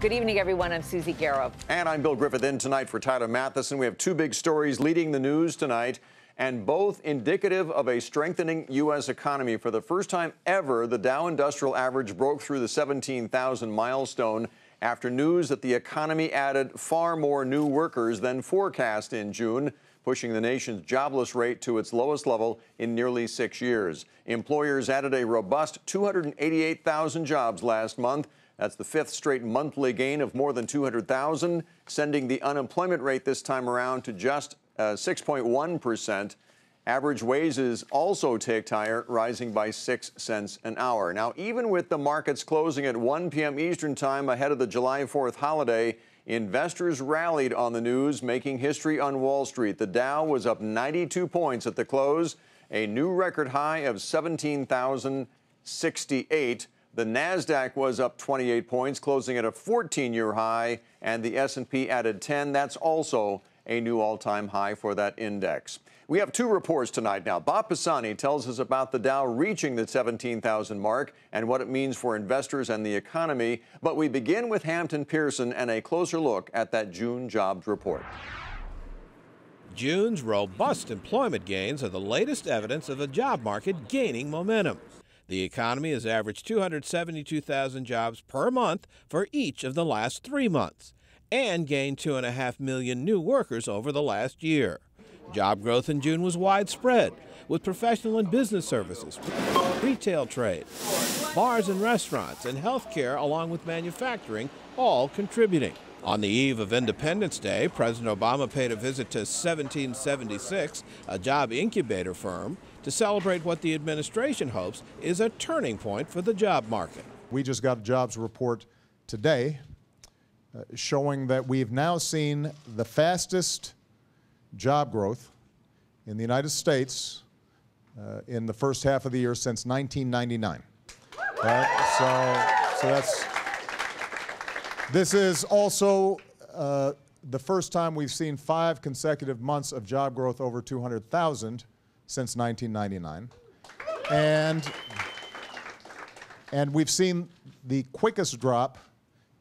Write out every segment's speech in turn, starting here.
Good evening, everyone. I'm Susie Garrow. And I'm Bill Griffith. In tonight for Tyler Matheson. We have two big stories leading the news tonight, and both indicative of a strengthening U.S. economy. For the first time ever, the Dow Industrial Average broke through the 17,000 milestone after news that the economy added far more new workers than forecast in June, pushing the nation's jobless rate to its lowest level in nearly 6 years. Employers added a robust 288,000 jobs last month. That's the fifth straight monthly gain of more than 200,000, sending the unemployment rate this time around to just 6.1%. Average wages also ticked higher, rising by 6 cents an hour. Now, even with the markets closing at 1 p.m. Eastern time ahead of the July 4th holiday, investors rallied on the news, making history on Wall Street. The Dow was up 92 points at the close, a new record high of 17,068. The Nasdaq was up 28 points, closing at a 14-year high, and the S&P added 10. That's also a new all-time high for that index. We have two reports tonight now. Bob Pisani tells us about the Dow reaching the 17,000 mark and what it means for investors and the economy. But we begin with Hampton Pearson and a closer look at that June jobs report. June's robust employment gains are the latest evidence of the job market gaining momentum. The economy has averaged 272,000 jobs per month for each of the last 3 months and gained 2.5 million new workers over the last year. Job growth in June was widespread, with professional and business services, retail trade, bars and restaurants, and healthcare, along with manufacturing, all contributing. On the eve of Independence Day, President Obama paid a visit to 1776, a job incubator firm, to celebrate what the administration hopes is a turning point for the job market. We just got a jobs report today showing that we've now seen the fastest job growth in the United States in the first half of the year since 1999. This is also the first time we've seen 5 consecutive months of job growth over 200,000 since 1999. And we've seen the quickest drop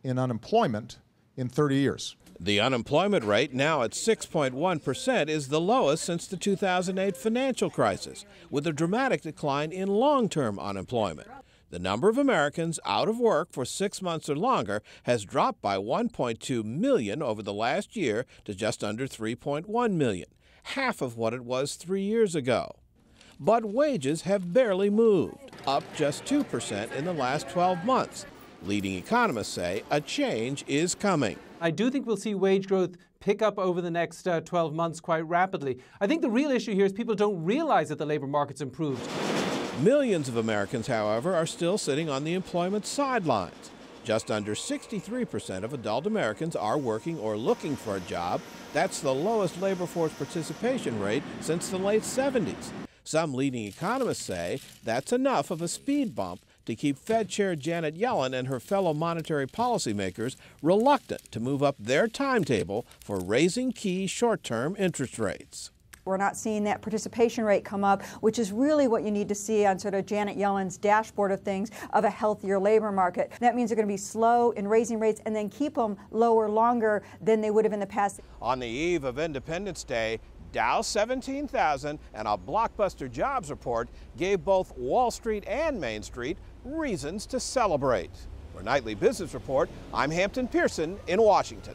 in unemployment in 30 years. The unemployment rate, now at 6.1%, is the lowest since the 2008 financial crisis, with a dramatic decline in long-term unemployment. The number of Americans out of work for 6 months or longer has dropped by 1.2 million over the last year to just under 3.1 million, half of what it was 3 years ago. But wages have barely moved, up just 2% in the last 12 months. Leading economists say a change is coming. I do think we'll see wage growth pick up over the next 12 months quite rapidly. I think the real issue here is people don't realize that the labor market's improved. Millions of Americans, however, are still sitting on the employment sidelines. Just under 63% of adult Americans are working or looking for a job. That's the lowest labor force participation rate since the late 70s. Some leading economists say that's enough of a speed bump to keep Fed Chair Janet Yellen and her fellow monetary policymakers reluctant to move up their timetable for raising key short-term interest rates. We're not seeing that participation rate come up, which is really what you need to see on sort of Janet Yellen's dashboard of things of a healthier labor market. That means they're going to be slow in raising rates and then keep them lower longer than they would have in the past. On the eve of Independence Day, Dow 17,000 and a blockbuster jobs report gave both Wall Street and Main Street reasons to celebrate. For Nightly Business Report, I'm Hampton Pearson in Washington.